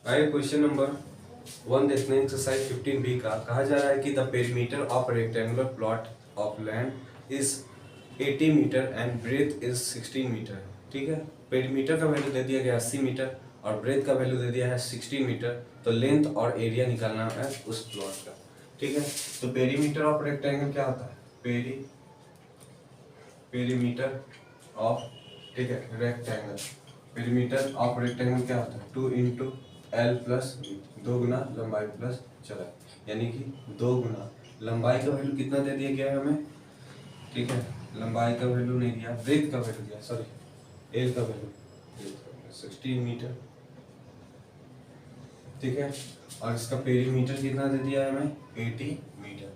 आइए question number 1 देखते हैं। एक्सरसाइज 15B का कहा जा रहा है कि the perimeter of rectangular plot of land is 80 metre and breadth is 16 metre. ठीक है, पेरीमीटर का वैल्यू दे दिया गया 80 मीटर और ब्रेथ का वैल्यू दे दिया है 16 मीटर। तो लेंथ और एरिया निकालना है उस प्लॉट का। ठीक है, तो पेरीमीटर ऑफ रेक्टेंगल क्या होता है? पेरीमीटर ऑफ, ठीक है, रेक्टेंगल। पेरीमीटर ऑफ रेक्टेंगल क्या होता है? 2 इंटू एल प्लस 2 गुना लंबाई प्लस चौड़ाई, यानी कि 2 गुना लंबाई का वैल्यू कितना दे दिया गया है हमें? ठीक है, लंबाई का वैल्यू नहीं दिया, ब्रेथ का वैल्यू दिया, सॉरी एल का वैल्यू 16 मीटर। ठीक है, और इसका पेरीमीटर कितना दे दिया है हमें? 80 मीटर।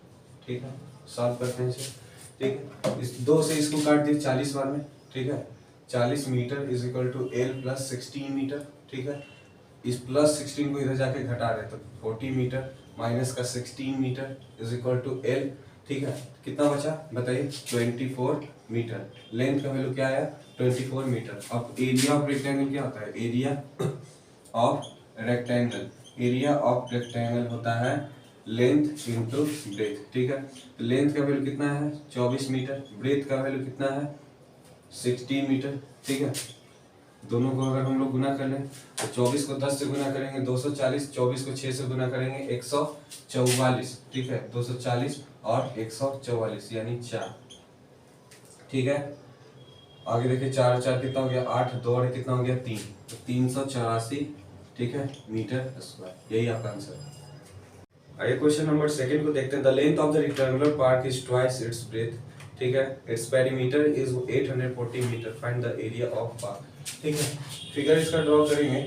ठीक है, सॉल्व करते हैं इसे। ठीक है, इस 2 से इसको काट दिए 40 बार में। ठीक है, 40 metre is equal to L plus 16 metre. ठीक है, इस प्लस 16 को इधर जाके घटा रहे तो 40 मीटर माइनस का 16 metre is equal to L. ठीक है, कितना बचा बताइए? 24 मीटर। लेंथ का वैल्यू क्या आया? 24 मीटर। अब एरिया ऑफ रेक्टेंगल क्या होता है? Area of rectangle, area of rectangle होता है लेंथ इंटू ब्रेथ। ठीक है, तो लेंथ का वैल्यू कितना है? 24 मीटर। ब्रेथ का वैल्यू कितना है? 16 मीटर। ठीक है, दोनों को अगर हम लोग गुना कर लें तो 24 को 10 से गुना करेंगे 240, 24 को 6 से गुना करेंगे 144। ठीक है, 240 और 144 यानी 4। ठीक है, आगे देखिए 4 4 कितना हो गया? 8, 2 और कितना हो गया? 3, तो 384, ठीक है, मीटर स्क्वायर। यही आपका आंसर है। आइए क्वेश्चन नंबर 2 को देखते हैं। The length of the rectangular park is twice its breadth. ठीक है, its perimeter is 840 metre. Find the area of park. ठीक है, फिगर इसका ड्रॉ करेंगे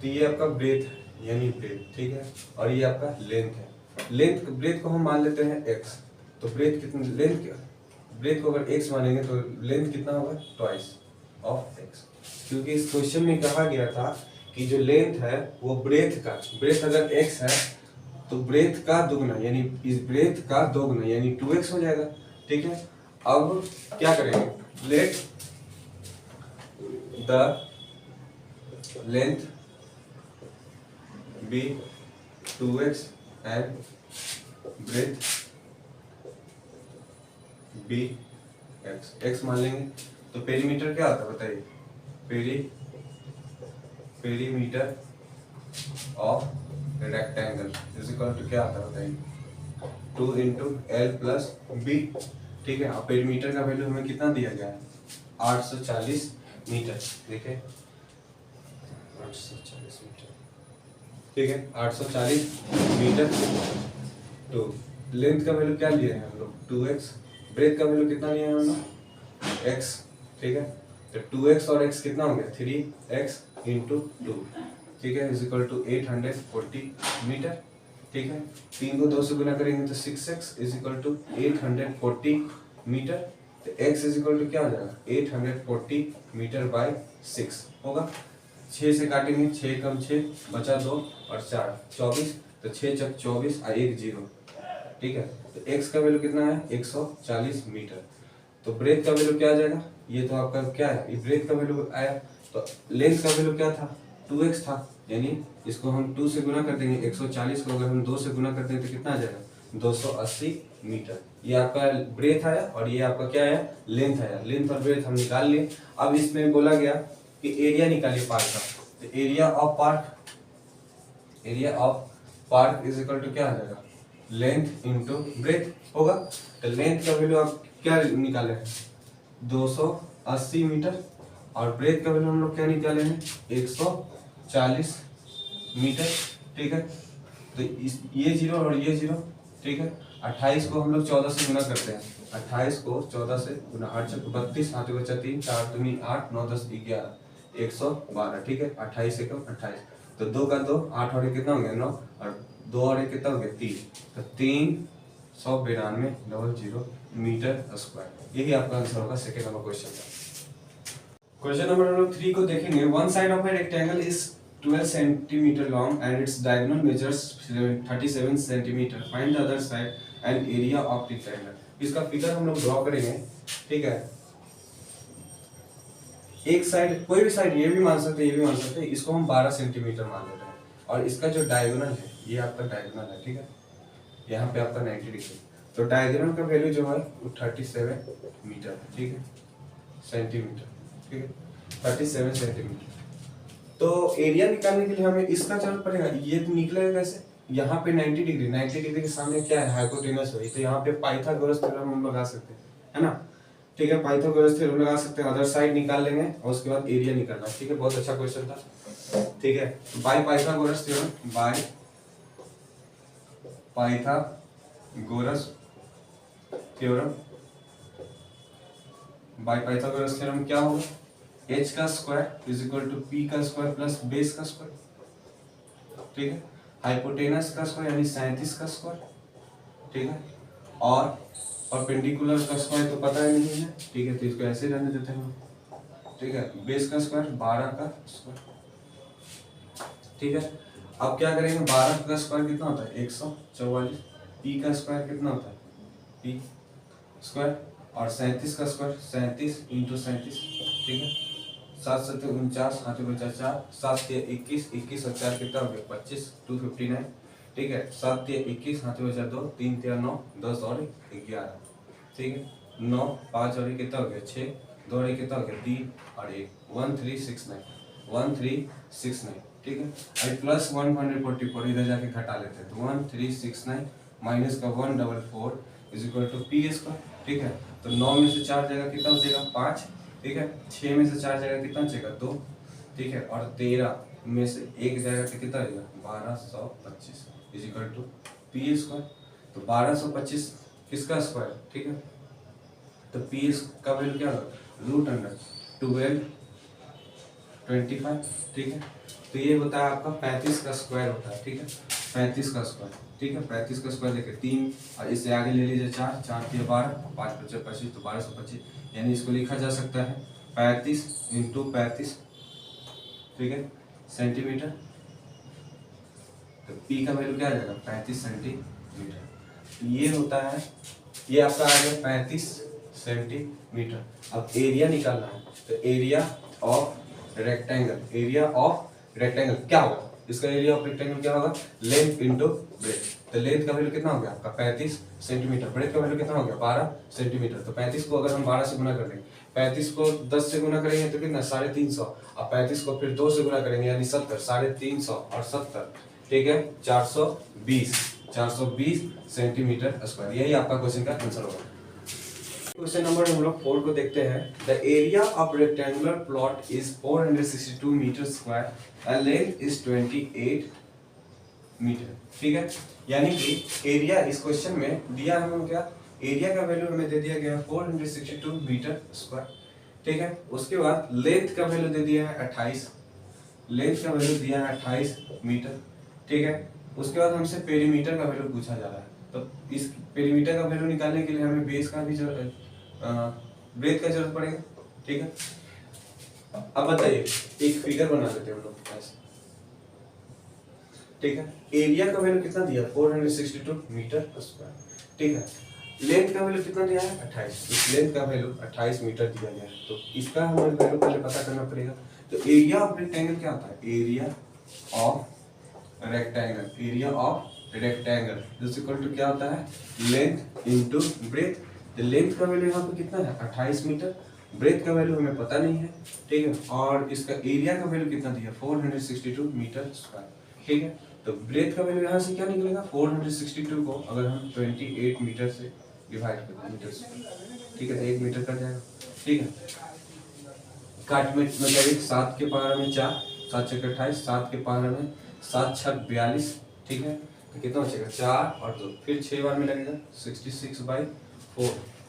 तो ये आपका ब्रेथ यानी ब्रेथ। ठीक है, और ये आपका लेंथ है। लेंथ ब्रेथ को हम मान लेते हैं x। तो ब्रेथ कितनी, लेंथ क्या, ब्रेथ को अगर x मानेंगे तो लेंथ कितना होगा? Twice of x। क्योंकि इस क्वेश्चन में कहा गया था कि जो लेंथ है वो ब्रेथ का, ब्रेथ अगर x है तो ब्रेथ का दोगुना यानी इस ब्रेथ का दोगुना यानी 2x हो जाएगा। ठीक है, अब क्या करेंगे? Let the length be 2x and breadth be x मान लेंगे। तो पेरीमीटर क्या होता है बताइए? Perimeter of rectangle is equal to क्या आता है बताइए? 2 इंटू एल प्लस बी। ठीक है, अब पेरीमीटर का वैल्यू हमें कितना दिया गया है? 840 मीटर। देखिए 840 मीटर। ठीक है, 840 मीटर। तो लेंथ का वैल्यू क्या लिए हैं हम लोग? 2x। ब्रेथ का वैल्यू कितना लिए हैं हम लोग? x। ठीक है, तो 2x और x कितना हो गया? 3x into 2। ठीक है, इज इक्वल टू 840 मीटर। ठीक है, 3 को 2 से गुना करेंगे तो 6x is equal to 840 metre. तो x इज इक्वल टू क्या हो जाएगा? 840 मीटर बाई 6 होगा। 6 से काटेंगे, 6 कम 6 बचा 2 और 4 24, तो 6 चक 24 और 1 0। ठीक है, तो x का वैल्यू कितना है? 140 मीटर। तो ब्रेथ का वैल्यू क्या आ जाएगा? ये तो आपका क्या है? ये ब्रेथ का वैल्यू आया। तो लेंथ का वैल्यू क्या था? 2x था, यानी इसको हम 2 से गुना कर देंगे। 140 को अगर हम 2 से गुना कर देंगे तो कितना आ जाएगा? 280 मीटर। ये आपका ब्रेथ आया और ये आपका क्या आया? लेंथ आया। लेंथ और ब्रेथ हम निकाल लिए। अब इसमें बोला गया कि एरिया निकालिए पार्क का। तो area of park is equal to क्या आ जाएगा? लेंथ इंटू ब्रेथ होगा। तो लेंथ का वैल्यू आप क्या निकाले हैं? 280 मीटर। और ब्रेथ का वैल्यू हम लोग क्या निकाले हैं? 140 मीटर। ठीक है, तो ये 0 और ये 0। ठीक है, 28 को हम लोग 14 से गुना करते हैं। 28 को 14 से गुना, 8 चौक 32, 8 बचा 3, 4 दूनी 8, 9 10 11, 112। ठीक है, 28 एकम 28, तो 2 का 2, 8 और 1 कितना हो गया? 9, और 2 और 1 कितना हो गया? 3, तो 392.00 मीटर स्क्वायर। यही आपका आंसर होगा सेकेंड नंबर क्वेश्चन का। क्वेश्चन नंबर 3 को देखेंगे। One side of a rectangle is 12 centimetre long and its diagonal measures 37 centimetre. Find the other side and area of rectangle. इसका फिगर हम लोग ड्रॉ करेंगे। ठीक है, एक साइड, कोई भी साइड, ये भी मान सकते हैं, ये भी मान सकते हैं, इसको हम 12 सेंटीमीटर मान लेते हैं। और इसका जो डायगोनल है, ये आपका डायगोनल है, ठीक है, यहाँ पे आपका 90 डिग्री, तो डायगोनल का वैल्यू जो है वो 37 मीटर है, ठीक है, सेंटीमीटर, ठीक है, 37 सेंटीमीटर। तो एरिया निकालने के लिए हमें इसका जरूरत पड़ेगा, ये निकलेगा कैसे, यहाँ पे 90 डिग्री, 90 डिग्री के सामने क्या है, हाइपोटेनस है, तो यहाँ पे पाइथागोरस थ्योरम हम लगा सकते हैं, है ना, ठीक है, पाइथागोरस थ्योरम लगा सकते हैं, अदर साइड निकाल लेंगे और उसके बाद एरिया निकालना, ठीक है, बहुत अच्छा क्वेश्चन था, ठीक है। By Pythagoras theorem, by Pythagoras theorem, by Pythagoras theorem क्या होगा, h का square is equal to p का स्क्वायर प्लस बेस का स्क्वायर, ठीक है, हाइपोटेनस का स्क्वायर यानी 37 का स्क्वायर, ठीक है, और परपेंडिकुलर का स्क्वायर तो पता ही नहीं है, ठीक है, तो इसको ऐसे रहने देते हैं, ठीक है, बेस का स्क्वायर 12 का स्क्वायर, ठीक है। अब क्या करेंगे, 12 का स्क्वायर कितना होता है 144, p का स्क्वायर कितना होता है p स्क्वायर, और 37 का स्क्वायर 37 इंटू 37, ठीक है, 7 7 49, हाथ में बचा 4, 7 3 21, 21 और 4 कितना हो गया 25, 259, ठीक है, 7 3 21, हाथ में बचा 2, 3 3 9, 10 और 11, ठीक है, 9 5 और कितना हो गया 6, 2 और कितना हो गया 3 और 1, 1369, 1369, ठीक है, अब प्लस 144 इधर जाके घटा लेते हैं, तो 1369 माइनस का 144 is equal to P square, ठीक है, तो 9 में से 4 जाएगा कितना बचेगा 5, ठीक है, 6 में से 4 जाएगा कितना बचेगा 2, ठीक है, और 13 में से 1 जाएगा तो कितना आएगा 1225 is equal to P square, तो 1225 किसका स्क्वायर, ठीक है, तो पी का वैल्यू क्या होगा रूट अंडर 12 25, ठीक है, तो ये होता है आपका 35 का स्क्वायर होता है, ठीक है, 35 का स्क्वायर, ठीक है, 35 का स्क्वायर देखिए 3 और इससे आगे ले लीजिए 4, 4 3 12, 5 5 25, तो 1225, यानी इसको लिखा जा सकता है 35 इंटू 35, ठीक है, सेंटीमीटर, तो पी का वैल्यू क्या आ जाएगा 35 सेंटीमीटर, ये होता है, ये आपका आ गया 35 सेंटीमीटर। अब एरिया निकालना है, तो area of rectangle, area of rectangle क्या होगा, इसका एरिया ऑफ रेक्टेंगल क्या होगा लेंथ इंटू ब्रेथ, तो लेंथ का वैल्यू कितना हो गया आपका 35 सेंटीमीटर, ब्रेथ का वैल्यू कितना हो गया 12 सेंटीमीटर, तो 35 को अगर हम 12 से गुना कर देंगे, 35 को 10 से गुना करेंगे तो कितना 350, और 35 को फिर 2 से गुना करेंगे यानी 70, 350 और 70, ठीक है, 420 सेंटीमीटर स्क्वायर, यही आपका क्वेश्चन का आंसर होगा। क्वेश्चन नंबर हम लोग 4 को देखते हैं, the area of rectangular plot is 462 metre square and length is 28 metre, ठीक है, यानी कि एरिया इस क्वेश्चन में दिया हमें क्या, एरिया का वैल्यू हमें दे दिया गया 462 मीटर स्क्वायर, ठीक है, उसके बाद लेंथ का वैल्यू दे दिया है 28, लेंथ का वैल्यू दिया है 28 मीटर, ठीक है, उसके बाद हमसे पेरीमीटर का वैल्यू पूछा जा रहा है, तो इस पेरीमीटर का वैल्यू निकालने के लिए हमें बेस का भी ब्रेथ का जरूरत पड़ेगा, ठीक है। अब बताइए एक फिगर बना लेते हैं हम लोग ऐसे, ठीक है, एरिया का वैल्यू कितना दिया 462 मीटर स्क्वायर, ठीक है, लेंथ का वैल्यू कितना दिया है 28, इस लेंथ का वैल्यू 28 मीटर दिया गया है, तो इसका हमें वैल्यू पहले पता करना पड़ेगा, तो एरिया ऑफ रेक्टेंगल क्या होता है, area of rectangle, area of rectangle is equal to क्या होता है लेंथ इनटू ब्रेथ, तो लेंथ का वैल्यू यहाँ पे कितना है 28 मीटर, ब्रेथ का वैल्यू हमें पता नहीं है, ठीक है, और इसका एरिया का वैल्यू कितना दिया 462 मीटर स्क्वायर, ठीक है, तो ब्रेथ का वैल्यू यहाँ से क्या निकलेगा 462 को अगर हम 28 मीटर से डिवाइड कर दें मीटर से, ठीक है, तो 1 मीटर कट जाएगा, ठीक है, काट में मतलब 7 के पावर में 4, 7 6 28, 7 के पावर में 7 6 42, ठीक है, तो कितना बचेगा 4 और 2, फिर 6 बार में लगेगा 66/4,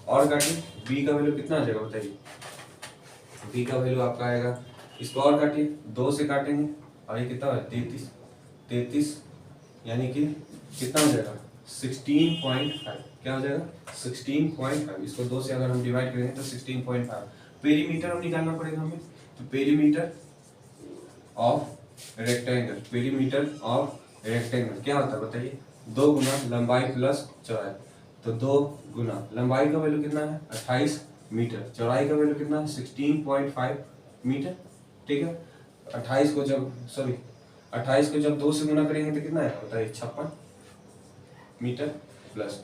और काटिए b का वैल्यू कितना आ जाएगा बताइए, b का वैल्यू आपका आएगा, इसको और काटिए 2 से काटेंगे और ये कितना है 33, यानी कि कितना हो जाएगा 16.5, क्या हो जाएगा 16.5, इसको 2 से अगर हम डिवाइड करेंगे तो 16.5, पेरीमीटर अब निकालना पड़ेगा हमें, तो perimeter of rectangle, perimeter of rectangle क्या होता है बताइए 2 गुना लंबाई प्लस चौड़ाई, तो 2 गुना लंबाई का वैल्यू कितना है 28 मीटर, चौड़ाई का वैल्यू कितना है 16.5 मीटर, ठीक है। 28 को जब 2 से गुना करेंगे तो कितना आएगा बताइए, 56 मीटर प्लस,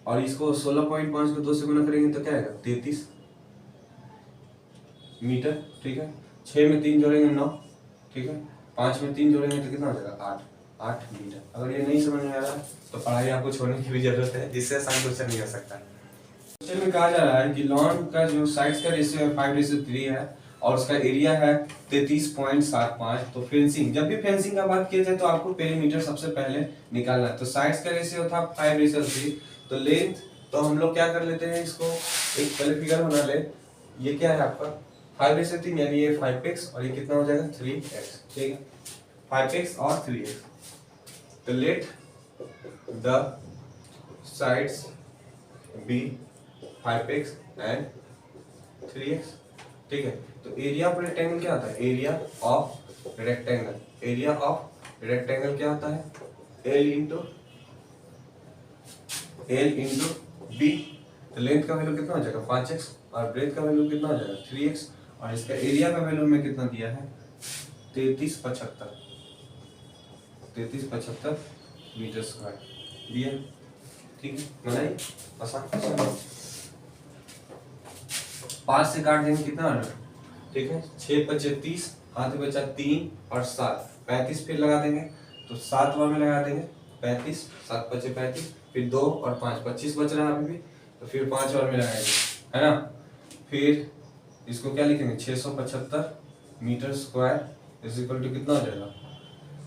और इसको 16.5 को 2 से गुना करेंगे तो क्या आएगा, 33 मीटर, ठीक है। 6 में 3 जोड़ेंगे 9, ठीक है। 5 में 3 जोड़ेंगे तो कितना हो जाएगा, 8 मीटर। अगर ये नहीं समझ में आ रहा है तो पढ़ाई आपको छोड़ने की भी जरूरत है, जिससे आसान क्वेश्चन नहीं हो सकता। क्वेश्चन में कहा जा रहा है कि लॉन का जो साइड्स का रेशियो है 5:3 है और उसका एरिया है 33.75। तो फेंसिंग, जब भी फेंसिंग का बात किया जाए तो आपको पेरीमीटर सबसे पहले निकालना है। तो साइड्स का रेशियो था 5:3, तो लेंथ, तो हम लोग क्या कर लेते हैं, इसको एक पहले फिगर बना ले। ये क्या है आपका 5:3, यानी ये 5x और ये कितना हो जाएगा 3x, ठीक है। 5x और 3x, तो let the sides be 5x and 3x, ठीक है। तो एरिया ऑफ रेक्टेंगल क्या होता है, एरिया ऑफ रेक्टेंगल क्या होता है, L इंटू बी। तो लेंथ का वैल्यू कितना हो जाएगा 5x और ब्रेथ का वैल्यू कितना हो जाएगा 3x, और इसका एरिया का वैल्यू में कितना दिया है 3375 मीटर स्क्वायर दिया, ठीक है। बनाइए आसान, 5 से काट देंगे कितना, ठीक है। 6 × 5 = 30, हाथ में बचा 3 और 7 35, फिर लगा देंगे तो 7 बार में लगा देंगे 35, 7 × 5 = 35, फिर 2 और 5 25 बच रहा है अभी भी, तो फिर 5 बार में लगाएंगे, है ना। फिर इसको क्या लिखेंगे 675 metre square is equal to कितना हो जाएगा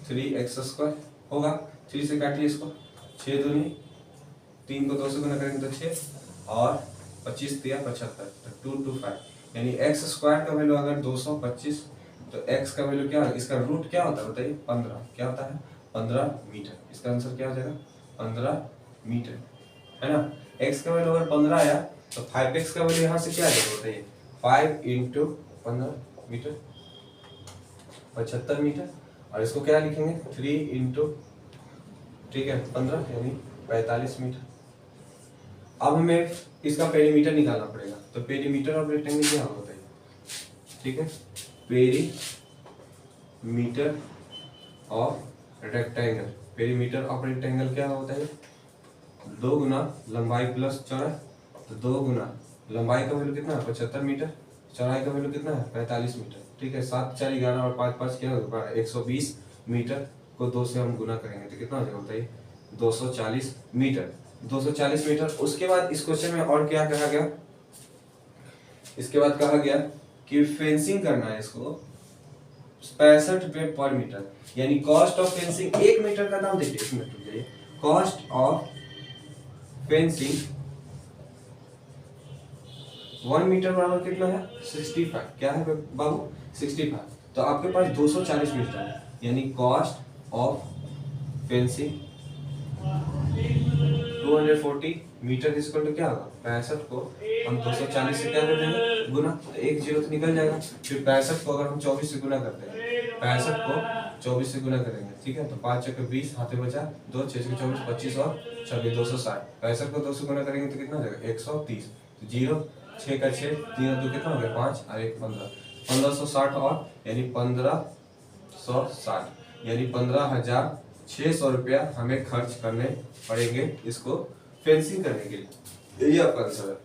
3x² होगा। 3 से काटिए इसको, 6 दूनी 3 को 2 से गुना करेंगे तो 6 और 25 × 75, तो 225, यानी x² का वैल्यू अगर 225 तो x का वैल्यू क्या है, इसका रूट क्या होता है बताइए 15, क्या होता है 15 मीटर। इसका आंसर क्या हो जाएगा 15 मीटर, है ना। x का वैल्यू अगर 15 आया तो 5x का वैल्यू यहाँ से क्या आ जाएगा बताइए 5 × 15 मीटर 75 मीटर, और इसको क्या लिखेंगे 3 × ठीक है 15 यानी 45 मीटर। अब हमें इसका पेरीमीटर निकालना पड़ेगा, तो पेरीमीटर ऑफ रेक्टेंगल क्या होता है, ठीक है। पेरीमीटर ऑफ रेक्टेंगल क्या होता है, 2 गुना लंबाई प्लस चौड़ाई, तो 2 गुना लंबाई का वैल्यू कितना है 75 मीटर, चौड़ाई का वैल्यू कितना है 45 मीटर, ठीक है। 7 × 4 = 11 और 5 × 5 क्या होगा 120 मीटर को 2 से हम गुना करेंगे तो कितना हो जाएगा बताइए 240 मीटर। 240 मीटर। उसके बाद इस क्वेश्चन में और क्या कहा गया, इसके बाद कहा गया कि फेंसिंग करना है इसको 65 रुपए पर मीटर, यानी कॉस्ट ऑफ फेंसिंग 1 मीटर का दाम देखिए, 1 मिनट रुक जाइए। कॉस्ट ऑफ फेंसिंग 1 मीटर बराबर कितना है 65, क्या है बाबू 65। तो आपके पास 240 मीटर है, यानी cost of fencing 240 metre equal to क्या होगा 65 को हम 240 से क्या कर देंगे गुना, तो 1 0 तो निकल जाएगा। फिर 65 को अगर हम 24 से गुना करते हैं, 65 को 24 से गुना करेंगे, ठीक है। तो 5 × 20 हाथे बचा 2, 6 × 24 25 और 26 260। 65 को 2 से गुना करेंगे तो कितना हो जाएगा 130, तो 0 6 × 6 3 और 2 कितना हो गया 5 और 1 15, 1560 और यानी 1560, यानी 15,600 रुपया हमें खर्च करने पड़ेंगे इसको फेंसिंग करने के लिए। यही आपका आंसर है।